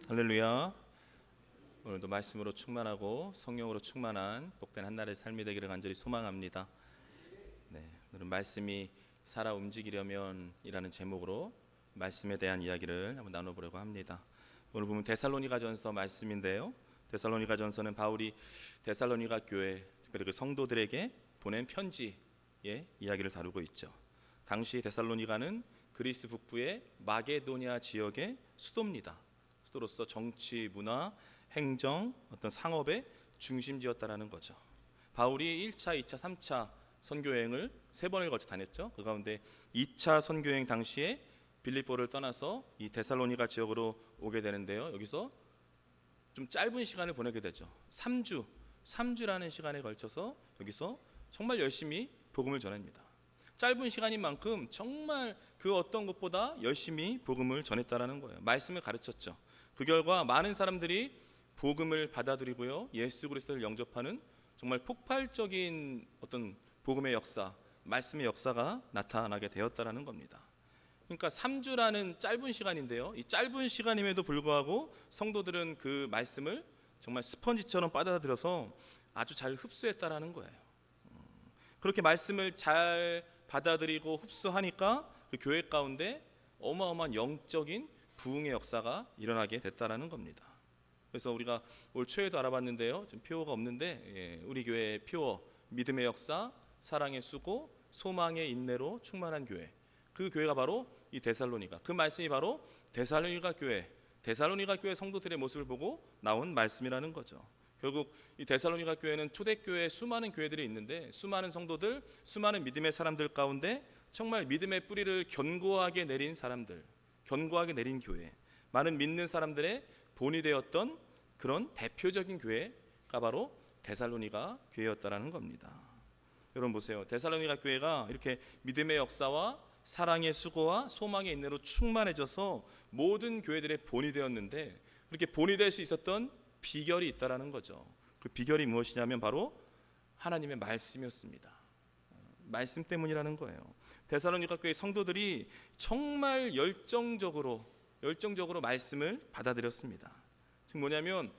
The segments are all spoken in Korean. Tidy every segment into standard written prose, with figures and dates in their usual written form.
할렐루야. 오늘도 말씀으로 충만하고 성령으로 충만한 복된 한날의 삶이 되기를 간절히 소망합니다. 오늘은 말씀이 살아 움직이려면 이라는 제목으로 말씀에 대한 이야기를 한번 나눠보려고 합니다. 오늘 보면 데살로니가전서 말씀인데요, 데살로니가전서는 바울이 데살로니가 교회 그리고 성도들에게 보낸 편지의 이야기를 다루고 있죠. 당시 데살로니가는 그리스 북부의 마게도니아 지역의 수도입니다. 수도로서 정치, 문화, 행정, 어떤 상업의 중심지였다라는 거죠. 바울이 1차, 2차, 3차 선교여행을 3번을 거쳐 다녔죠. 그 가운데 2차 선교여행 당시에 빌립보를 떠나서 이 데살로니가 지역으로 오게 되는데요, 여기서 좀 짧은 시간을 보내게 되죠. 3주라는 시간에 걸쳐서 여기서 정말 열심히 복음을 전합니다. 짧은 시간인 만큼 정말 그 어떤 것보다 열심히 복음을 전했다라는 거예요. 말씀을 가르쳤죠. 그 결과 많은 사람들이 복음을 받아들이고요, 예수 그리스도를 영접하는 정말 폭발적인 어떤 복음의 역사, 말씀의 역사가 나타나게 되었다라는 겁니다. 그러니까 3주라는 짧은 시간인데요, 이 짧은 시간임에도 불구하고 성도들은 그 말씀을 정말 스펀지처럼 빨아들여서 아주 잘 흡수했다라는 거예요. 그렇게 말씀을 잘 받아들이고 흡수하니까 그 교회 가운데 어마어마한 영적인 부흥의 역사가 일어나게 됐다라는 겁니다. 그래서 우리가 올 초에도 알아봤는데요, 지금 표어가 없는데, 우리 교회의 표어, 믿음의 역사, 사랑의 수고, 소망의 인내로 충만한 교회, 그 교회가 바로 이 데살로니가, 그 말씀이 바로 데살로니가 교회 성도들의 모습을 보고 나온 말씀이라는 거죠. 결국 이 데살로니가 교회는 초대교회에 수많은 교회들이 있는데, 수많은 성도들, 수많은 믿음의 사람들 가운데 정말 믿음의 뿌리를 견고하게 내린 사람들, 견고하게 내린 교회, 많은 믿는 사람들의 본이 되었던 그런 대표적인 교회가 바로 데살로니가 교회였다라는 겁니다. 여러분 보세요. 데살로니가 교회가 이렇게 믿음의 역사와 사랑의 수고와 소망의 인내로 충만해져서 모든 교회들의 본이 되었는데, 그렇게 본이 될 수 있었던 비결이 있다라는 거죠. 그 비결이 무엇이냐면 바로 하나님의 말씀이었습니다. 말씀 때문이라는 거예요. 데살로니가 교회 성도들이 정말 열정적으로 말씀을 받아들였습니다. 즉 뭐냐면,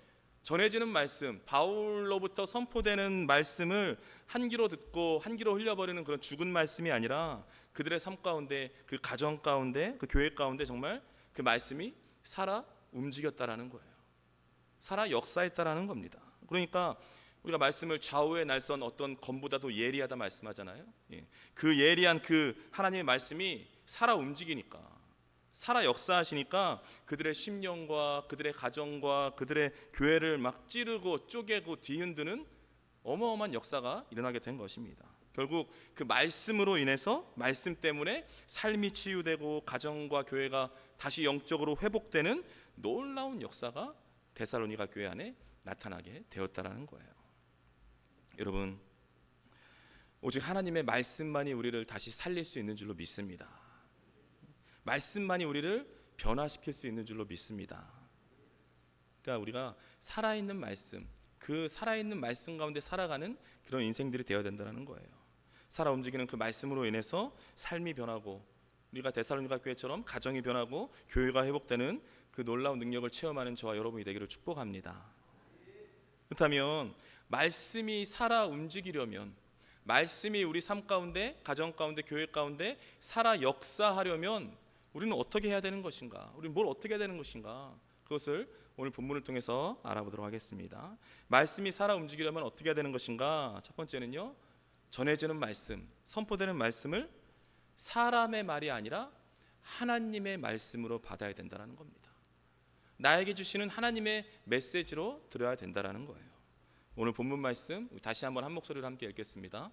전해지는 말씀, 바울로부터 선포되는 말씀을 한 귀로 듣고 한 귀로 흘려버리는 그런 죽은 말씀이 아니라 그들의 삶 가운데, 그 가정 가운데, 그 교회 가운데 정말 그 말씀이 살아 움직였다라는 거예요. 살아 역사했다라는 겁니다. 그러니까 우리가 말씀을 좌우의 날선 어떤 검보다도 예리하다 말씀하잖아요. 그 예리한 그 하나님의 말씀이 살아 움직이니까, 살아 역사하시니까 그들의 심령과 그들의 가정과 그들의 교회를 막 찌르고 쪼개고 뒤흔드는 어마어마한 역사가 일어나게 된 것입니다. 결국 그 말씀으로 인해서, 말씀 때문에 삶이 치유되고 가정과 교회가 다시 영적으로 회복되는 놀라운 역사가 데살로니가 교회 안에 나타나게 되었다라는 거예요. 여러분, 오직 하나님의 말씀만이 우리를 다시 살릴 수 있는 줄로 믿습니다. 말씀만이 우리를 변화시킬 수 있는 줄로 믿습니다. 그러니까 우리가 살아있는 말씀, 그 살아있는 말씀 가운데 살아가는 그런 인생들이 되어야 된다는 거예요. 살아 움직이는 그 말씀으로 인해서 삶이 변하고, 우리가 데살로니가 교회처럼 가정이 변하고 교회가 회복되는 그 놀라운 능력을 체험하는 저와 여러분이 되기를 축복합니다. 그렇다면 말씀이 살아 움직이려면, 말씀이 우리 삶 가운데, 가정 가운데, 교회 가운데 살아 역사하려면 우리는 어떻게 해야 되는 것인가? 우리는 뭘 어떻게 해야 되는 것인가? 그것을 오늘 본문을 통해서 알아보도록 하겠습니다. 말씀이 살아 움직이려면 어떻게 해야 되는 것인가? 첫 번째는요, 전해지는 말씀, 선포되는 말씀을 사람의 말이 아니라 하나님의 말씀으로 받아야 된다는 겁니다. 나에게 주시는 하나님의 메시지로 들어야 된다는 거예요. 오늘 본문 말씀 다시 한번 한 목소리로 함께 읽겠습니다.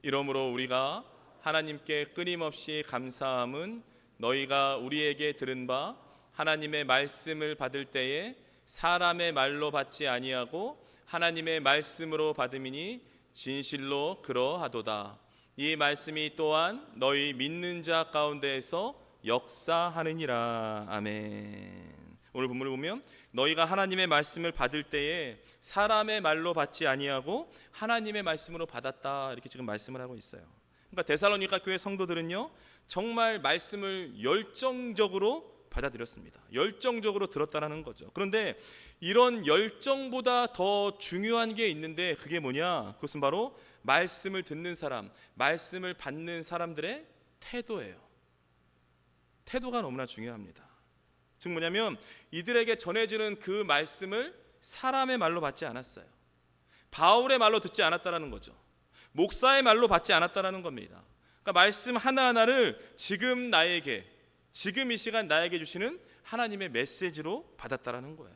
이러므로 우리가 하나님께 끊임없이 감사함은 너희가 우리에게 들은 바 하나님의 말씀을 받을 때에 사람의 말로 받지 아니하고 하나님의 말씀으로 받음이니 진실로 그러하도다. 이 말씀이 또한 너희 믿는 자 가운데에서 역사하느니라. 아멘. 오늘 본문을 보면 너희가 하나님의 말씀을 받을 때에 사람의 말로 받지 아니하고 하나님의 말씀으로 받았다, 이렇게 지금 말씀을 하고 있어요. 그러니까 데살로니가 교회 성도들은요, 정말 말씀을 열정적으로 받아들였습니다. 열정적으로 들었다라는 거죠. 그런데 이런 열정보다 더 중요한 게 있는데 그게 뭐냐? 그것은 바로 말씀을 듣는 사람, 말씀을 받는 사람들의 태도예요. 태도가 너무나 중요합니다. 즉 뭐냐면 이들에게 전해지는 그 말씀을 사람의 말로 받지 않았어요. 바울의 말로 듣지 않았다라는 거죠. 목사의 말로 받지 않았다라는 겁니다. 그러니까 말씀 하나하나를 지금 나에게, 지금 이 시간 나에게 주시는 하나님의 메시지로 받았다라는 거예요.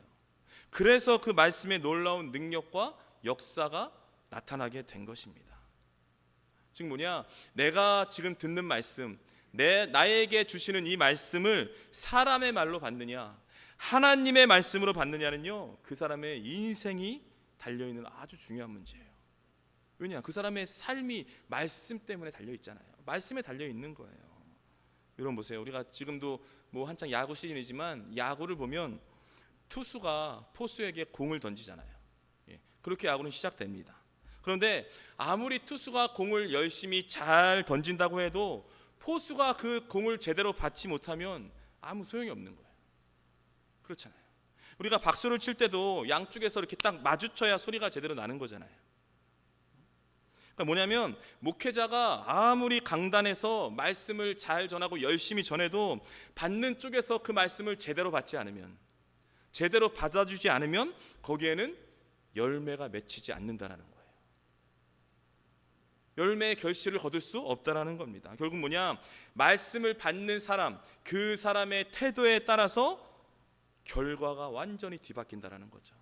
그래서 그 말씀의 놀라운 능력과 역사가 나타나게 된 것입니다. 즉 뭐냐? 내가 지금 듣는 말씀, 나에게 주시는 이 말씀을 사람의 말로 받느냐, 하나님의 말씀으로 받느냐는요, 그 사람의 인생이 달려있는 아주 중요한 문제예요. 왜냐? 그 사람의 삶이 말씀 때문에 달려있잖아요. 말씀에 달려있는 거예요. 여러분 보세요. 우리가 지금도 뭐 한창 야구 시즌이지만 야구를 보면 투수가 포수에게 공을 던지잖아요. 그렇게 야구는 시작됩니다. 그런데 아무리 투수가 공을 열심히 잘 던진다고 해도 포수가 그 공을 제대로 받지 못하면 아무 소용이 없는 거예요. 그렇잖아요. 우리가 박수를 칠 때도 양쪽에서 이렇게 딱 마주쳐야 소리가 제대로 나는 거잖아요. 그러니까 뭐냐면 목회자가 아무리 강단에서 말씀을 잘 전하고 열심히 전해도 받는 쪽에서 그 말씀을 제대로 받지 않으면, 제대로 받아주지 않으면 거기에는 열매가 맺히지 않는다는 거예요. 열매의 결실을 거둘 수 없다라는 겁니다. 결국 뭐냐? 말씀을 받는 사람, 그 사람의 태도에 따라서 결과가 완전히 뒤바뀐다라는 거죠.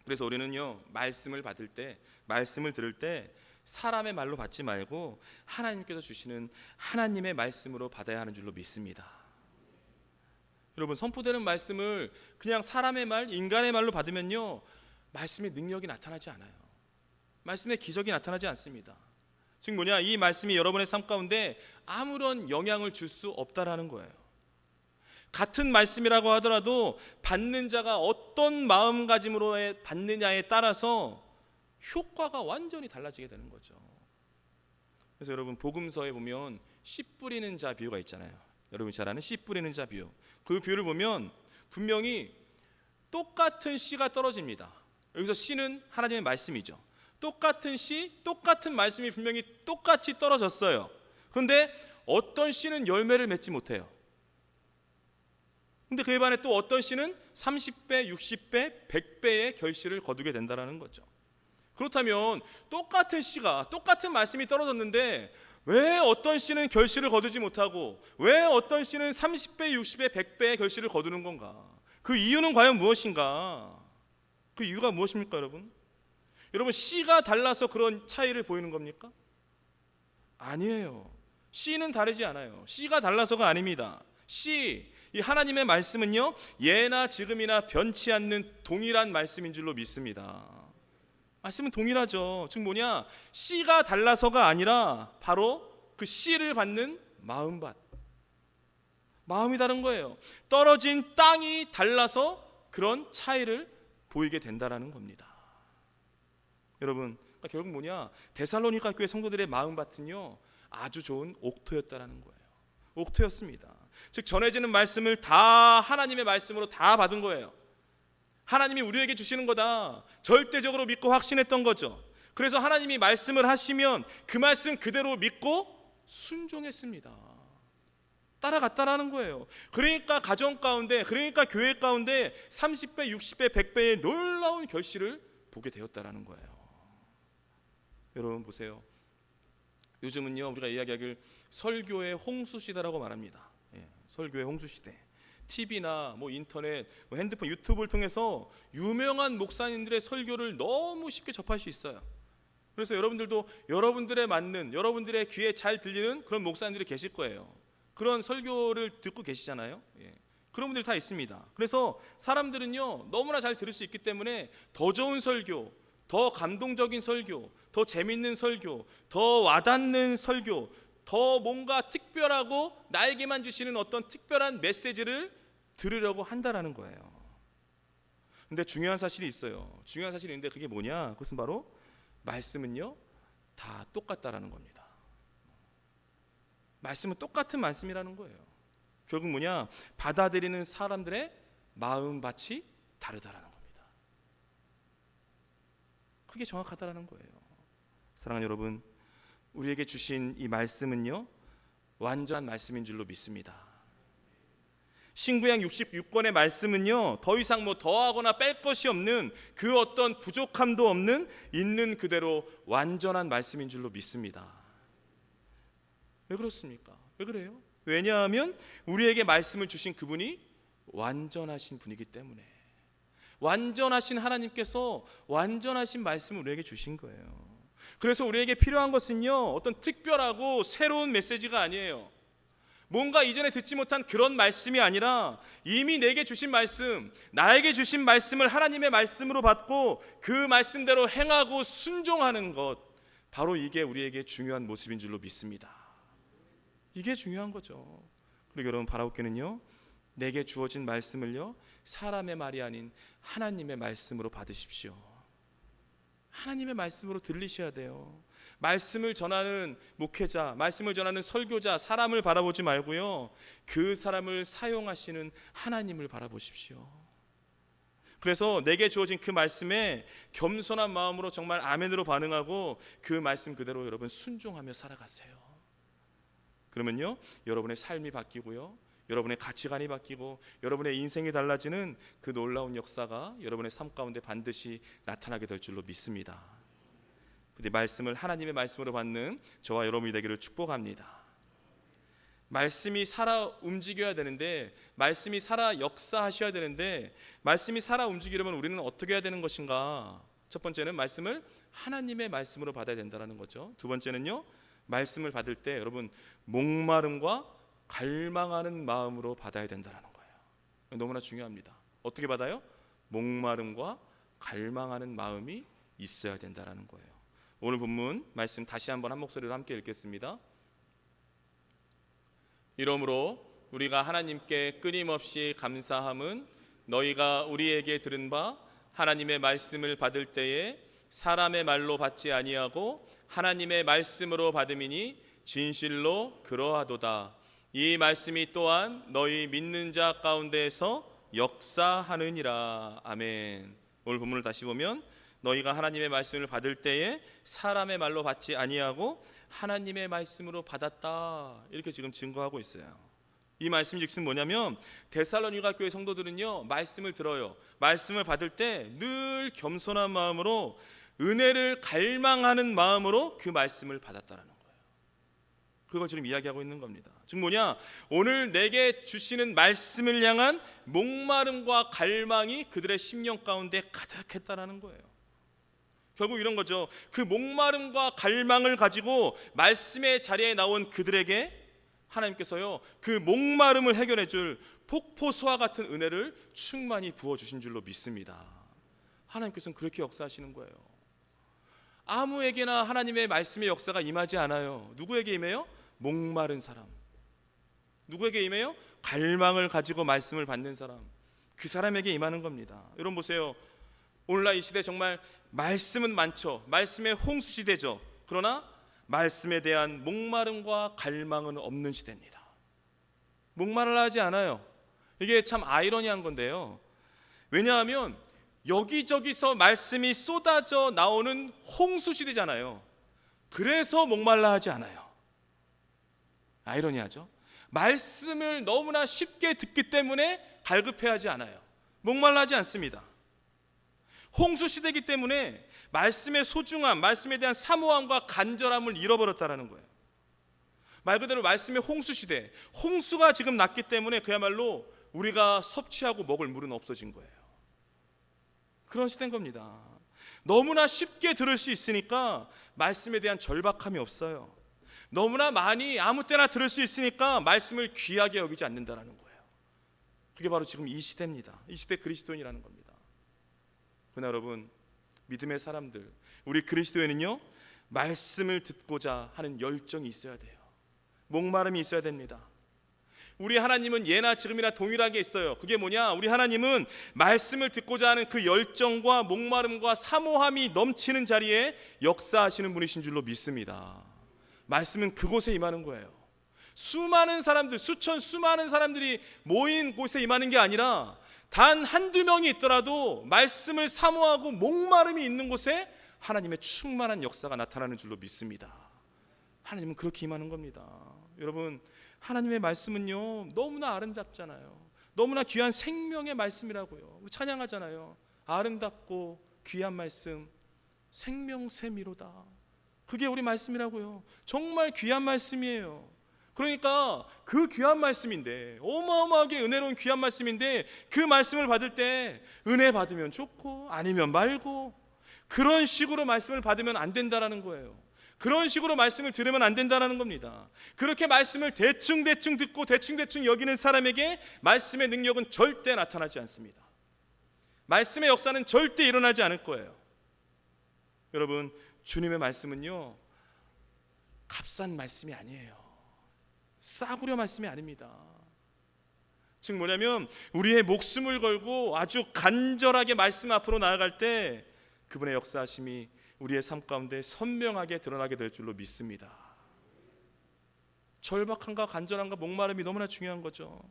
그래서 우리는요, 말씀을 받을 때, 말씀을 들을 때 사람의 말로 받지 말고 하나님께서 주시는 하나님의 말씀으로 받아야 하는 줄로 믿습니다. 여러분, 선포되는 말씀을 그냥 사람의 말, 인간의 말로 받으면요, 말씀의 능력이 나타나지 않아요. 말씀의 기적이 나타나지 않습니다. 즉 뭐냐? 이 말씀이 여러분의 삶 가운데 아무런 영향을 줄 수 없다라는 거예요. 같은 말씀이라고 하더라도 받는 자가 어떤 마음가짐으로 받느냐에 따라서 효과가 완전히 달라지게 되는 거죠. 그래서 여러분, 복음서에 보면 씨 뿌리는 자 비유가 있잖아요. 여러분이 잘 아는 씨 뿌리는 자 비유. 그 비유를 보면 분명히 똑같은 씨가 떨어집니다. 여기서 씨는 하나님의 말씀이죠. 똑같은 씨, 똑같은 말씀이 분명히 똑같이 떨어졌어요. 그런데 어떤 씨는 열매를 맺지 못해요. 근데 그에 반해 또 어떤 씨는 30배, 60배, 100배의 결실을 거두게 된다는 거죠. 그렇다면 똑같은 씨가, 똑같은 말씀이 떨어졌는데 왜 어떤 씨는 결실을 거두지 못하고 왜 어떤 씨는 30배, 60배, 100배의 결실을 거두는 건가? 그 이유는 과연 무엇인가? 그 이유가 무엇입니까, 여러분? 여러분, 씨가 달라서 그런 차이를 보이는 겁니까? 아니에요. 씨는 다르지 않아요. 씨가 달라서가 아닙니다. 이 하나님의 말씀은요, 예나 지금이나 변치 않는 동일한 말씀인 줄로 믿습니다. 말씀은 동일하죠. 즉 뭐냐? 씨가 달라서가 아니라 바로 그 씨를 받는 마음밭, 마음이 다른 거예요. 떨어진 땅이 달라서 그런 차이를 보이게 된다라는 겁니다. 여러분, 그러니까 결국 뭐냐? 데살로니가 교회 성도들의 마음밭은요, 아주 좋은 옥토였다라는 거예요. 옥토였습니다. 즉 전해지는 말씀을 다 하나님의 말씀으로 다 받은 거예요. 하나님이 우리에게 주시는 거다 절대적으로 믿고 확신했던 거죠. 그래서 하나님이 말씀을 하시면 그 말씀 그대로 믿고 순종했습니다. 따라갔다라는 거예요. 그러니까 가정 가운데, 그러니까 교회 가운데 30배, 60배, 100배의 놀라운 결실을 보게 되었다라는 거예요. 여러분 보세요. 요즘은요, 우리가 이야기하길 설교의 홍수시대라고 말합니다. 설교의 홍수시대. TV나 뭐 인터넷, 뭐 핸드폰, 유튜브를 통해서 유명한 목사님들의 설교를 너무 쉽게 접할 수 있어요. 그래서 여러분들도 여러분들에 맞는, 여러분들의 귀에 잘 들리는 그런 목사님들이 계실 거예요. 그런 설교를 듣고 계시잖아요. 그런 분들이 다 있습니다. 그래서 사람들은요, 너무나 잘 들을 수 있기 때문에 더 좋은 설교, 더 감동적인 설교, 더 재밌는 설교, 더 와닿는 설교, 더 뭔가 특별하고 나에게만 주시는 어떤 특별한 메시지를 들으려고 한다라는 거예요. 근데 중요한 사실이 있어요. 중요한 사실이 있는데 그게 뭐냐? 그것은 바로 말씀은요, 다 똑같다라는 겁니다. 말씀은 똑같은 말씀이라는 거예요. 결국 뭐냐? 받아들이는 사람들의 마음밭이 다르다라는 겁니다. 그게 정확하다라는 거예요. 사랑하는 여러분, 우리에게 주신 이 말씀은요, 완전한 말씀인 줄로 믿습니다. 신구약 66권의 말씀은요, 더 이상 더하거나 뺄 것이 없는, 그 어떤 부족함도 없는, 있는 그대로 완전한 말씀인 줄로 믿습니다. 왜 그렇습니까? 왜 그래요? 왜냐하면 우리에게 말씀을 주신 그분이 완전하신 분이기 때문에, 완전하신 하나님께서 완전하신 말씀을 우리에게 주신 거예요. 그래서 우리에게 필요한 것은요, 어떤 특별하고 새로운 메시지가 아니에요. 뭔가 이전에 듣지 못한 그런 말씀이 아니라 이미 내게 주신 말씀, 나에게 주신 말씀을 하나님의 말씀으로 받고 그 말씀대로 행하고 순종하는 것, 바로 이게 우리에게 중요한 모습인 줄로 믿습니다. 이게 중요한 거죠. 그리고 여러분, 바라옵기는요, 내게 주어진 말씀을요, 사람의 말이 아닌 하나님의 말씀으로 받으십시오. 하나님의 말씀으로 들리셔야 돼요. 말씀을 전하는 목회자, 말씀을 전하는 설교자, 사람을 바라보지 말고요, 그 사람을 사용하시는 하나님을 바라보십시오. 그래서 내게 주어진 그 말씀에 겸손한 마음으로 정말 아멘으로 반응하고 그 말씀 그대로 여러분 순종하며 살아가세요. 그러면요, 여러분의 삶이 바뀌고요, 여러분의 가치관이 바뀌고 여러분의 인생이 달라지는 그 놀라운 역사가 여러분의 삶 가운데 반드시 나타나게 될 줄로 믿습니다. 근데 말씀을 하나님의 말씀으로 받는 저와 여러분이 되기를 축복합니다. 말씀이 살아 움직여야 되는데, 말씀이 살아 역사하셔야 되는데, 말씀이 살아 움직이려면 우리는 어떻게 해야 되는 것인가? 첫 번째는 말씀을 하나님의 말씀으로 받아야 된다는 거죠. 두 번째는요, 말씀을 받을 때 여러분 목마름과 갈망하는 마음으로 받아야 된다는 거예요. 너무나 중요합니다. 어떻게 받아요? 목마름과 갈망하는 마음이 있어야 된다는 거예요. 오늘 본문 말씀 다시 한번 한 목소리로 함께 읽겠습니다. 이러므로 우리가 하나님께 끊임없이 감사함은 너희가 우리에게 들은 바 하나님의 말씀을 받을 때에 사람의 말로 받지 아니하고 하나님의 말씀으로 받음이니 진실로 그러하도다. 이 말씀이 또한 너희 믿는 자 가운데에서 역사하느니라. 아멘. 오늘 본문을 다시 보면 너희가 하나님의 말씀을 받을 때에 사람의 말로 받지 아니하고 하나님의 말씀으로 받았다, 이렇게 지금 증거하고 있어요. 이 말씀 즉슨 뭐냐면, 데살로니가 교회 성도들은요, 말씀을 들어요. 말씀을 받을 때 늘 겸손한 마음으로, 은혜를 갈망하는 마음으로 그 말씀을 받았다라는 거예요. 그걸 지금 이야기하고 있는 겁니다. 즉 뭐냐, 오늘 내게 주시는 말씀을 향한 목마름과 갈망이 그들의 심령 가운데 가득했다라는 거예요. 결국 이런 거죠. 그 목마름과 갈망을 가지고 말씀의 자리에 나온 그들에게 하나님께서요, 그 목마름을 해결해 줄 폭포수와 같은 은혜를 충만히 부어주신 줄로 믿습니다. 하나님께서는 그렇게 역사하시는 거예요. 아무에게나 하나님의 말씀의 역사가 임하지 않아요. 누구에게 임해요? 목마른 사람. 누구에게 임해요? 갈망을 가지고 말씀을 받는 사람. 그 사람에게 임하는 겁니다. 여러분 보세요. 오늘날 이 시대 정말 말씀은 많죠. 말씀의 홍수 시대죠. 그러나 말씀에 대한 목마름과 갈망은 없는 시대입니다. 목마르려 하지 않아요. 이게 참 아이러니한 건데요. 왜냐하면 여기저기서 말씀이 쏟아져 나오는 홍수 시대잖아요. 그래서 목말라 하지 않아요. 아이러니하죠. 말씀을 너무나 쉽게 듣기 때문에 갈급해하지 않아요. 목말라 하지 않습니다. 홍수 시대이기 때문에 말씀의 소중함, 말씀에 대한 사모함과 간절함을 잃어버렸다는 거예요. 말 그대로 말씀의 홍수 시대, 홍수가 지금 났기 때문에 그야말로 우리가 섭취하고 먹을 물은 없어진 거예요. 그런 시대인 겁니다. 너무나 쉽게 들을 수 있으니까 말씀에 대한 절박함이 없어요. 너무나 많이 아무 때나 들을 수 있으니까 말씀을 귀하게 여기지 않는다는 거예요. 그게 바로 지금 이 시대입니다. 이 시대 그리스도인이라는 겁니다. 그러나 여러분, 믿음의 사람들, 우리 그리스도인은요, 말씀을 듣고자 하는 열정이 있어야 돼요. 목마름이 있어야 됩니다. 우리 하나님은 예나 지금이나 동일하게 있어요. 그게 뭐냐? 우리 하나님은 말씀을 듣고자 하는 그 열정과 목마름과 사모함이 넘치는 자리에 역사하시는 분이신 줄로 믿습니다. 말씀은 그곳에 임하는 거예요. 수많은 사람들, 수많은 사람들이 모인 곳에 임하는 게 아니라 단 한두 명이 있더라도 말씀을 사모하고 목마름이 있는 곳에 하나님의 충만한 역사가 나타나는 줄로 믿습니다. 하나님은 그렇게 임하는 겁니다. 여러분, 하나님의 말씀은요 너무나 아름답잖아요. 너무나 귀한 생명의 말씀이라고요. 우리 찬양하잖아요. 아름답고 귀한 말씀, 생명샘이로다. 그게 우리 말씀이라고요. 정말 귀한 말씀이에요. 그러니까 그 귀한 말씀인데, 어마어마하게 은혜로운 귀한 말씀인데, 그 말씀을 받을 때 은혜 받으면 좋고 아니면 말고, 그런 식으로 말씀을 받으면 안 된다라는 거예요. 그런 식으로 말씀을 들으면 안 된다라는 겁니다. 그렇게 말씀을 대충 듣고 대충 여기는 사람에게 말씀의 능력은 절대 나타나지 않습니다. 말씀의 역사는 절대 일어나지 않을 거예요. 여러분, 주님의 말씀은요 값싼 말씀이 아니에요. 싸구려 말씀이 아닙니다. 즉 뭐냐면, 우리의 목숨을 걸고 아주 간절하게 말씀 앞으로 나아갈 때 그분의 역사하심이 우리의 삶 가운데 선명하게 드러나게 될 줄로 믿습니다. 절박함과 간절함과 목마름이 너무나 중요한 거죠.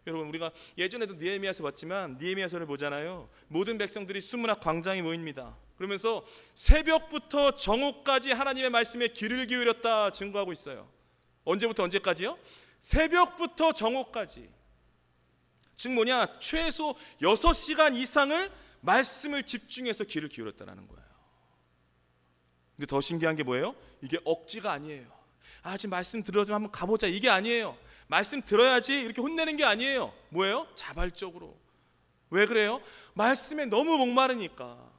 여러분, 우리가 예전에도 느헤미야서 봤지만, 느헤미야서를 보잖아요. 모든 백성들이 수문학 광장에 모입니다. 그러면서 새벽부터 정오까지 하나님의 말씀에 귀를 기울였다 증거하고 있어요. 언제부터 언제까지요? 새벽부터 정오까지. 즉 뭐냐, 최소 6시간 이상을 말씀을 집중해서 귀를 기울였다는 거예요. 근데 더 신기한 게 뭐예요? 이게 억지가 아니에요. 지금 말씀 들어 좀 한번 가보자, 이게 아니에요. 말씀 들어야지 이렇게 혼내는 게 아니에요. 뭐예요? 자발적으로. 왜 그래요? 말씀에 너무 목마르니까,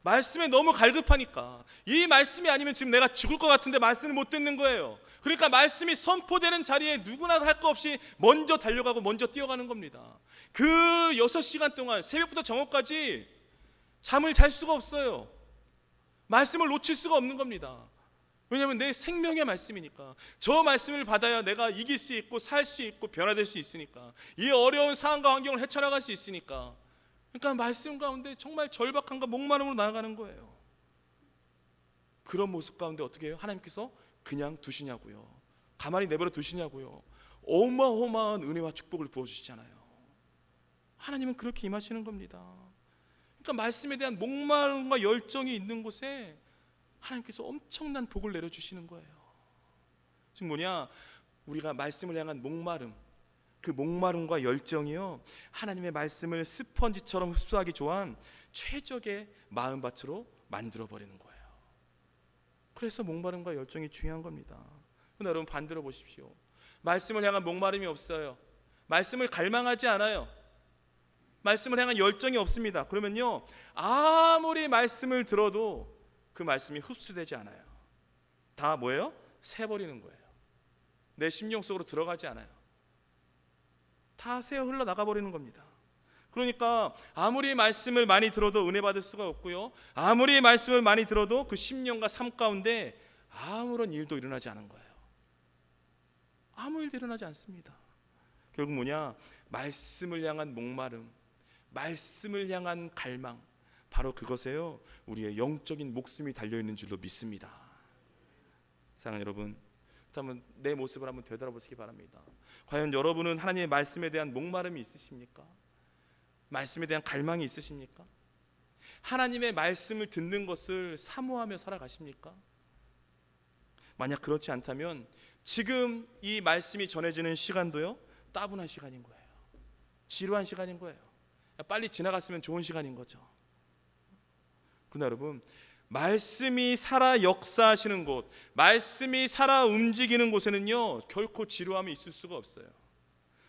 말씀에 너무 갈급하니까. 이 말씀이 아니면 지금 내가 죽을 것 같은데 말씀을 못 듣는 거예요. 그러니까 말씀이 선포되는 자리에 누구나 할 거 없이 먼저 달려가고 먼저 뛰어가는 겁니다. 그 6시간 동안 새벽부터 정오까지 잠을 잘 수가 없어요. 말씀을 놓칠 수가 없는 겁니다. 왜냐하면 내 생명의 말씀이니까. 저 말씀을 받아야 내가 이길 수 있고 살 수 있고 변화될 수 있으니까. 이 어려운 상황과 환경을 헤쳐나갈 수 있으니까. 그러니까 말씀 가운데 정말 절박함과 목마름으로 나아가는 거예요. 그런 모습 가운데 어떻게 해요? 하나님께서 그냥 두시냐고요? 가만히 내버려 두시냐고요? 어마어마한 은혜와 축복을 부어주시잖아요. 하나님은 그렇게 임하시는 겁니다. 그러니까 말씀에 대한 목마름과 열정이 있는 곳에 하나님께서 엄청난 복을 내려주시는 거예요. 즉 뭐냐, 우리가 말씀을 향한 목마름, 그 목마름과 열정이요, 하나님의 말씀을 스펀지처럼 흡수하기 좋아한 최적의 마음밭으로 만들어버리는 거예요. 그래서 목마름과 열정이 중요한 겁니다. 그런데 여러분, 반대로 보십시오. 말씀을 향한 목마름이 없어요. 말씀을 갈망하지 않아요. 말씀을 향한 열정이 없습니다. 그러면요, 아무리 말씀을 들어도 그 말씀이 흡수되지 않아요. 다 뭐예요? 새버리는 거예요. 내 심령 속으로 들어가지 않아요. 다 새어 흘러나가 버리는 겁니다. 그러니까 아무리 말씀을 많이 들어도 은혜 받을 수가 없고요, 아무리 말씀을 많이 들어도 그 심령과 삶 가운데 아무런 일도 일어나지 않은 거예요. 아무 일도 일어나지 않습니다. 결국 뭐냐, 말씀을 향한 목마름, 말씀을 향한 갈망, 바로 그것에요 우리의 영적인 목숨이 달려있는 줄로 믿습니다. 사랑하는 여러분, 그렇다면 내 모습을 한번 되돌아보시기 바랍니다. 과연 여러분은 하나님의 말씀에 대한 목마름이 있으십니까? 말씀에 대한 갈망이 있으십니까? 하나님의 말씀을 듣는 것을 사모하며 살아가십니까? 만약 그렇지 않다면 지금 이 말씀이 전해지는 시간도요 따분한 시간인 거예요. 지루한 시간인 거예요. 빨리 지나갔으면 좋은 시간인 거죠. 그러나 여러분, 말씀이 살아 역사하시는 곳, 말씀이 살아 움직이는 곳에는요 결코 지루함이 있을 수가 없어요.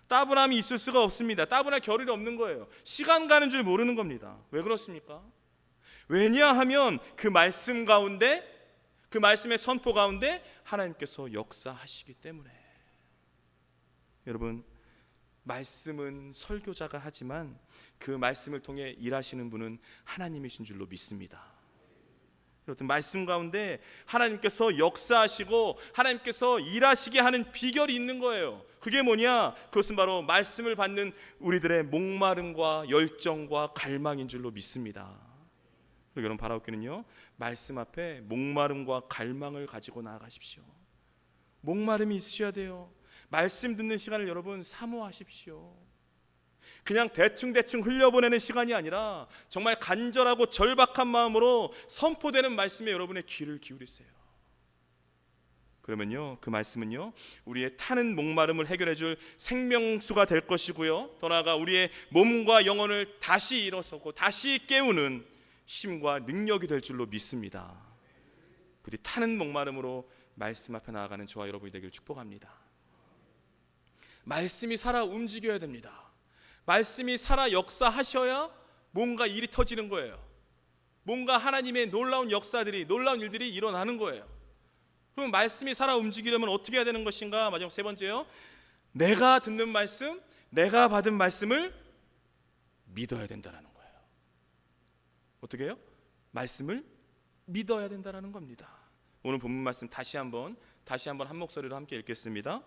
따분함이 있을 수가 없습니다. 따분할 겨를이 없는 거예요. 시간 가는 줄 모르는 겁니다. 왜 그렇습니까? 왜냐하면 그 말씀 가운데, 그 말씀의 선포 가운데 하나님께서 역사하시기 때문에. 여러분, 말씀은 설교자가 하지만 그 말씀을 통해 일하시는 분은 하나님이신 줄로 믿습니다. 여러분, 말씀 가운데 하나님께서 역사하시고 하나님께서 일하시게 하는 비결이 있는 거예요. 그게 뭐냐? 그것은 바로 말씀을 받는 우리들의 목마름과 열정과 갈망인 줄로 믿습니다. 그리고 여러분, 바라옵기는요, 말씀 앞에 목마름과 갈망을 가지고 나아가십시오. 목마름이 있으셔야 돼요. 말씀 듣는 시간을 여러분 사모하십시오. 그냥 대충 흘려보내는 시간이 아니라 정말 간절하고 절박한 마음으로 선포되는 말씀에 여러분의 귀를 기울이세요. 그러면요, 그 말씀은요 우리의 타는 목마름을 해결해 줄 생명수가 될 것이고요, 더 나아가 우리의 몸과 영혼을 다시 일어서고 다시 깨우는 힘과 능력이 될 줄로 믿습니다. 부디 타는 목마름으로 말씀 앞에 나아가는 저와 여러분이 되길 축복합니다. 말씀이 살아 움직여야 됩니다. 말씀이 살아 역사하셔야 뭔가 일이 터지는 거예요. 뭔가 하나님의 놀라운 역사들이, 놀라운 일들이 일어나는 거예요. 그럼 말씀이 살아 움직이려면 어떻게 해야 되는 것인가? 마지막 세 번째요, 내가 듣는 말씀, 내가 받은 말씀을 믿어야 된다는 거예요. 어떻게 해요? 말씀을 믿어야 된다는 겁니다. 오늘 본문 말씀 다시 한번 한 목소리로 함께 읽겠습니다.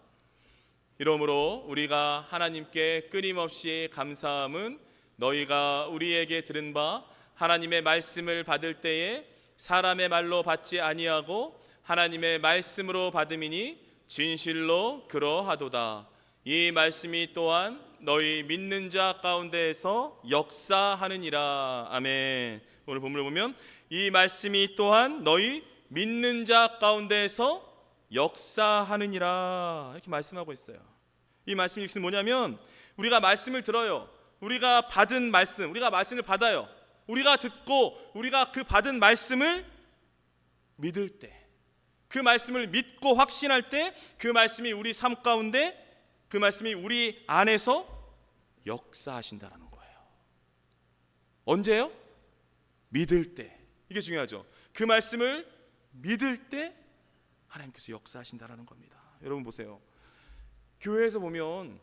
이러므로 우리가 하나님께 끊임없이 감사함은 너희가 우리에게 들은 바 하나님의 말씀을 받을 때에 사람의 말로 받지 아니하고 하나님의 말씀으로 받음이니 진실로 그러하도다. 이 말씀이 또한 너희 믿는 자 가운데에서 역사하느니라. 아멘. 오늘 본문을 보면 이 말씀이 또한 너희 믿는 자 가운데에서 역사하느니라 이렇게 말씀하고 있어요. 이 말씀이 뭐냐면 우리가 말씀을 들어요. 우리가 받은 말씀, 우리가 말씀을 받아요. 우리가 듣고 우리가 그 받은 말씀을 믿을 때, 그 말씀을 믿고 확신할 때 그 말씀이 우리 삶 가운데, 그 말씀이 우리 안에서 역사하신다는 거예요. 언제요? 믿을 때. 이게 중요하죠. 그 말씀을 믿을 때 하나님께서 역사하신다라는 겁니다. 여러분 보세요. 교회에서 보면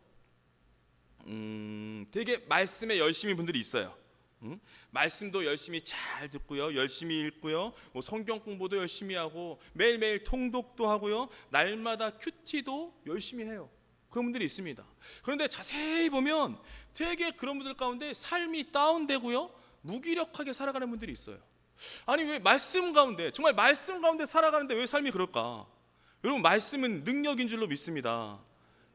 되게 말씀에 열심히 분들이 있어요. 말씀도 열심히 잘 듣고요, 열심히 읽고요, 뭐 성경 공부도 열심히 하고 매일매일 통독도 하고요, 날마다 큐티도 열심히 해요. 그런 분들이 있습니다. 그런데 자세히 보면 되게 그런 분들 가운데 삶이 다운되고요, 무기력하게 살아가는 분들이 있어요. 아니 왜 말씀 가운데, 정말 말씀 가운데 살아가는데 왜 삶이 그럴까? 여러분 말씀은 능력인 줄로 믿습니다.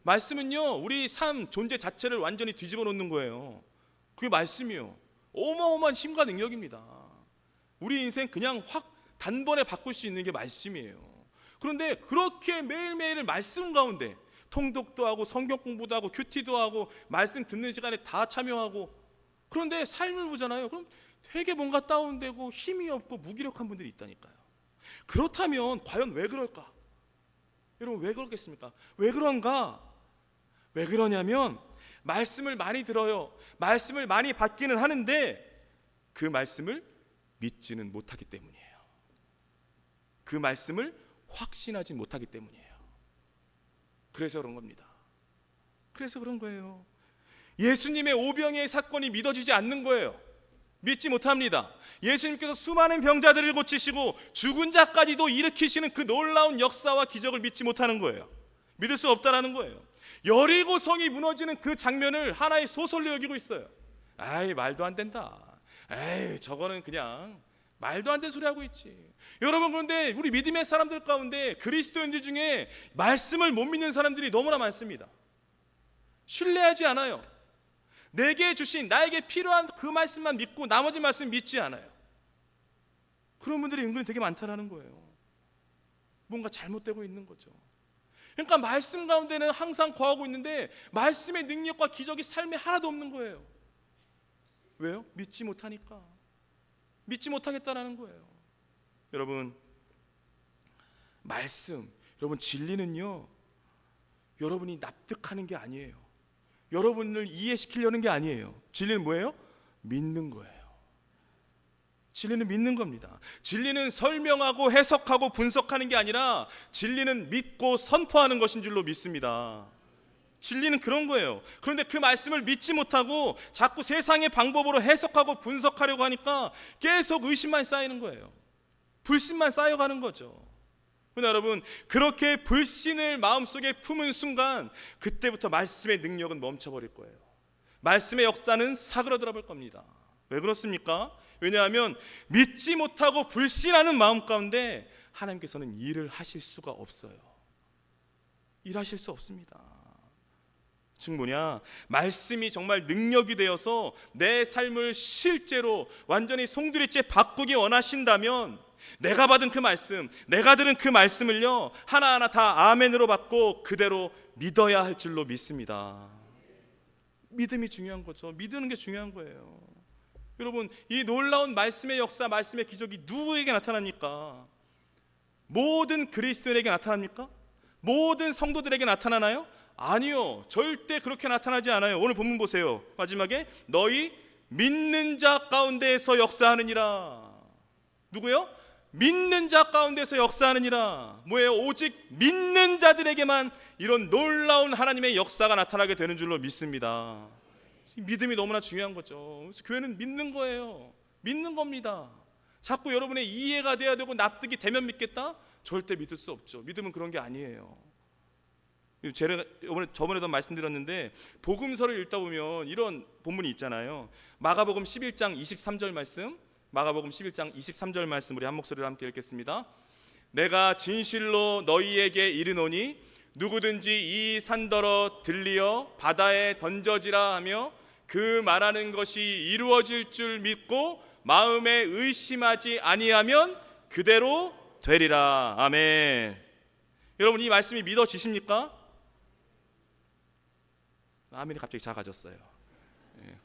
말씀은요 우리 삶 존재 자체를 완전히 뒤집어 놓는 거예요. 그게 말씀이요, 어마어마한 힘과 능력입니다. 우리 인생 그냥 확 단번에 바꿀 수 있는 게 말씀이에요. 그런데 그렇게 매일매일 말씀 가운데 통독도 하고 성경 공부도 하고 큐티도 하고 말씀 듣는 시간에 다 참여하고, 그런데 삶을 보잖아요. 그럼 되게 뭔가 다운되고 힘이 없고 무기력한 분들이 있다니까요. 그렇다면 과연 왜 그럴까? 여러분 왜 그렇겠습니까? 왜 그런가? 왜 그러냐면 말씀을 많이 들어요. 말씀을 많이 받기는 하는데 그 말씀을 믿지는 못하기 때문이에요. 그 말씀을 확신하지 못하기 때문이에요. 그래서 그런 겁니다. 그래서 그런 거예요. 예수님의 오병이의 사건이 믿어지지 않는 거예요. 믿지 못합니다. 예수님께서 수많은 병자들을 고치시고 죽은 자까지도 일으키시는 그 놀라운 역사와 기적을 믿지 못하는 거예요. 믿을 수 없다라는 거예요. 여리고 성이 무너지는 그 장면을 하나의 소설로 여기고 있어요. 아이 말도 안 된다. 에이 저거는 그냥 말도 안 되는 소리 하고 있지. 여러분 그런데 우리 믿음의 사람들 가운데 그리스도인들 중에 말씀을 못 믿는 사람들이 너무나 많습니다. 신뢰하지 않아요. 내게 주신, 나에게 필요한 그 말씀만 믿고 나머지 말씀 믿지 않아요. 그런 분들이 은근히 되게 많다라는 거예요. 뭔가 잘못되고 있는 거죠. 그러니까 말씀 가운데는 항상 거하고 있는데 말씀의 능력과 기적이 삶에 하나도 없는 거예요. 왜요? 믿지 못하니까. 믿지 못하겠다라는 거예요. 여러분 말씀, 여러분 진리는요 여러분이 납득하는 게 아니에요. 여러분을 이해시키려는 게 아니에요. 진리는 뭐예요? 믿는 거예요. 진리는 믿는 겁니다. 진리는 설명하고 해석하고 분석하는 게 아니라 진리는 믿고 선포하는 것인 줄로 믿습니다. 진리는 그런 거예요. 그런데 그 말씀을 믿지 못하고 자꾸 세상의 방법으로 해석하고 분석하려고 하니까 계속 의심만 쌓이는 거예요. 불신만 쌓여가는 거죠. 그러나 여러분 그렇게 불신을 마음속에 품은 순간 그때부터 말씀의 능력은 멈춰버릴 거예요. 말씀의 역사는 사그러들어 볼 겁니다. 왜 그렇습니까? 왜냐하면 믿지 못하고 불신하는 마음 가운데 하나님께서는 일을 하실 수가 없어요. 일하실 수 없습니다. 즉 뭐냐, 말씀이 정말 능력이 되어서 내 삶을 실제로 완전히 송두리째 바꾸기 원하신다면 내가 받은 그 말씀, 내가 들은 그 말씀을요 하나하나 다 아멘으로 받고 그대로 믿어야 할 줄로 믿습니다. 믿음이 중요한 거죠. 믿는 게 중요한 거예요. 여러분, 이 놀라운 말씀의 역사, 말씀의 기적이 누구에게 나타납니까? 모든 그리스도인에게 나타납니까? 모든 성도들에게 나타나나요? 아니요, 절대 그렇게 나타나지 않아요. 오늘 본문 보세요. 마지막에 너희 믿는 자 가운데에서 역사하느니라. 누구요? 믿는 자 가운데서 역사하느니라. 뭐예요? 오직 믿는 자들에게만 이런 놀라운 하나님의 역사가 나타나게 되는 줄로 믿습니다. 믿음이 너무나 중요한 거죠. 그래서 교회는 믿는 거예요. 믿는 겁니다. 자꾸 여러분의 이해가 돼야 되고 납득이 되면 믿겠다? 절대 믿을 수 없죠. 믿음은 그런 게 아니에요. 제가 저번에도 말씀드렸는데 복음서를 읽다 보면 이런 본문이 있잖아요. 마가복음 11장 23절 말씀, 마가복음 11장 23절 말씀 우리 한 목소리로 함께 읽겠습니다. 내가 진실로 너희에게 이르노니 누구든지 이 산더러 들리어 바다에 던져지라 하며 그 말하는 것이 이루어질 줄 믿고 마음에 의심하지 아니하면 그대로 되리라. 아멘. 여러분, 이 말씀이 믿어지십니까? 아멘이 갑자기 작아졌어요.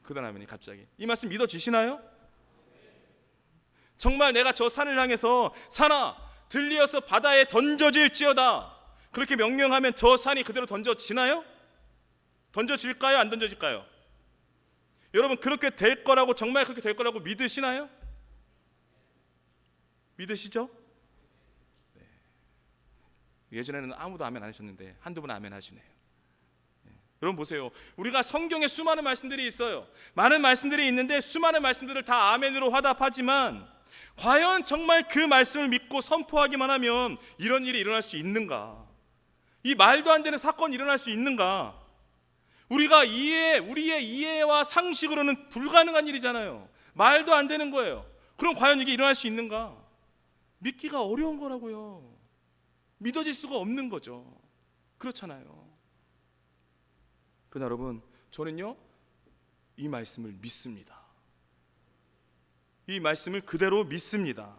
그다음 아멘이 갑자기. 이 말씀 믿어지시나요? 정말 내가 저 산을 향해서 산아 들리어서 바다에 던져질지어다 그렇게 명령하면 저 산이 그대로 던져지나요? 던져질까요? 안 던져질까요? 여러분, 그렇게 될 거라고, 정말 그렇게 될 거라고 믿으시나요? 믿으시죠? 네. 예전에는 아무도 아멘 안 하셨는데 한두 분 아멘 하시네요. 네. 여러분 보세요. 우리가 성경에 수많은 말씀들이 있어요. 많은 말씀들이 있는데 수많은 말씀들을 다 아멘으로 화답하지만 과연 정말 그 말씀을 믿고 선포하기만 하면 이런 일이 일어날 수 있는가? 이 말도 안 되는 사건이 일어날 수 있는가? 우리의 이해와 상식으로는 불가능한 일이잖아요. 말도 안 되는 거예요. 그럼 과연 이게 일어날 수 있는가? 믿기가 어려운 거라고요. 믿어질 수가 없는 거죠. 그렇잖아요. 그러나 여러분, 저는요 이 말씀을 믿습니다. 이 말씀을 그대로 믿습니다.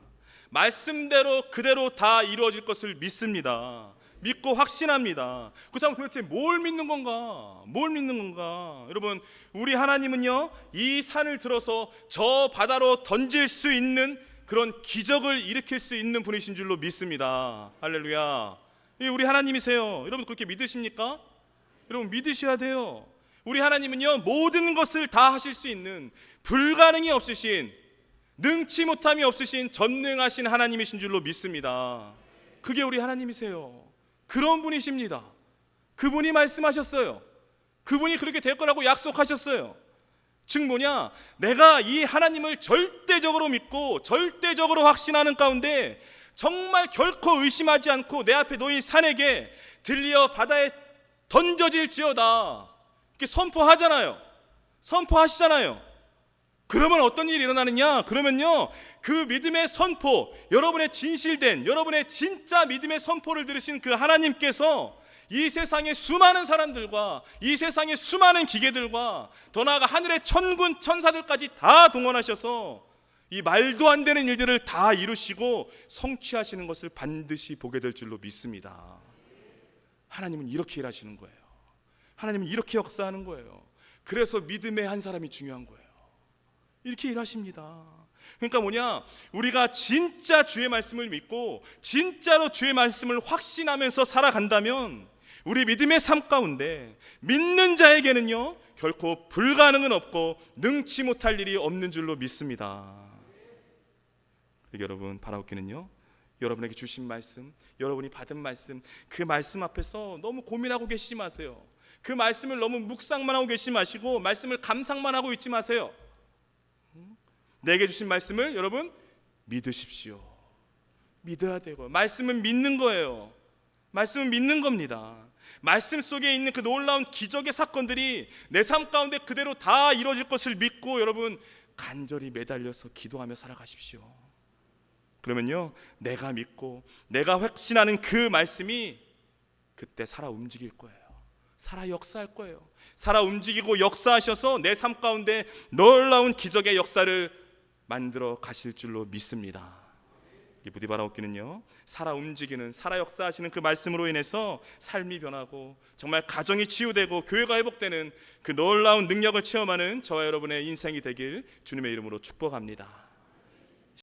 말씀대로 그대로 다 이루어질 것을 믿습니다. 믿고 확신합니다. 그렇다면 도대체 뭘 믿는 건가? 뭘 믿는 건가? 여러분, 우리 하나님은요 이 산을 들어서 저 바다로 던질 수 있는 그런 기적을 일으킬 수 있는 분이신 줄로 믿습니다. 할렐루야. 우리 하나님이세요. 여러분, 그렇게 믿으십니까? 여러분, 믿으셔야 돼요. 우리 하나님은요 모든 것을 다 하실 수 있는, 불가능이 없으신, 능치 못함이 없으신 전능하신 하나님이신 줄로 믿습니다. 그게 우리 하나님이세요. 그런 분이십니다. 그분이 말씀하셨어요. 그분이 그렇게 될 거라고 약속하셨어요. 즉 뭐냐, 내가 이 하나님을 절대적으로 믿고 절대적으로 확신하는 가운데 정말 결코 의심하지 않고 내 앞에 놓인 산에게 들리어 바다에 던져질지어다 이렇게 선포하잖아요. 선포하시잖아요. 그러면 어떤 일이 일어나느냐? 그러면요 그 믿음의 선포, 여러분의 진실된, 여러분의 진짜 믿음의 선포를 들으신 그 하나님께서 이 세상의 수많은 사람들과 이 세상의 수많은 기계들과 더 나아가 하늘의 천군 천사들까지 다 동원하셔서 이 말도 안 되는 일들을 다 이루시고 성취하시는 것을 반드시 보게 될 줄로 믿습니다. 하나님은 이렇게 일하시는 거예요. 하나님은 이렇게 역사하는 거예요. 그래서 믿음의 한 사람이 중요한 거예요. 이렇게 일하십니다. 그러니까 뭐냐, 우리가 진짜 주의 말씀을 믿고 진짜로 주의 말씀을 확신하면서 살아간다면 우리 믿음의 삶 가운데 믿는 자에게는요 결코 불가능은 없고 능치 못할 일이 없는 줄로 믿습니다. 여러분, 바라옵기는요 여러분에게 주신 말씀, 여러분이 받은 말씀, 그 말씀 앞에서 너무 고민하고 계시지 마세요. 그 말씀을 너무 묵상만 하고 계시지 마시고 말씀을 감상만 하고 있지 마세요. 내게 주신 말씀을 여러분 믿으십시오. 믿어야 되고, 말씀은 믿는 거예요. 말씀은 믿는 겁니다. 말씀 속에 있는 그 놀라운 기적의 사건들이 내 삶 가운데 그대로 다 이루어질 것을 믿고 여러분 간절히 매달려서 기도하며 살아가십시오. 그러면요 내가 믿고 내가 확신하는 그 말씀이 그때 살아 움직일 거예요. 살아 역사할 거예요. 살아 움직이고 역사하셔서 내 삶 가운데 놀라운 기적의 역사를 만들어 가실 줄로 믿습니다. 이 부디 바라옵기는요, 살아 움직이는, 살아 역사하시는 그 말씀으로 인해서 삶이 변하고 정말 가정이 치유되고 교회가 회복되는 그 놀라운 능력을 체험하는 저와 여러분의 인생이 되길 주님의 이름으로 축복합니다.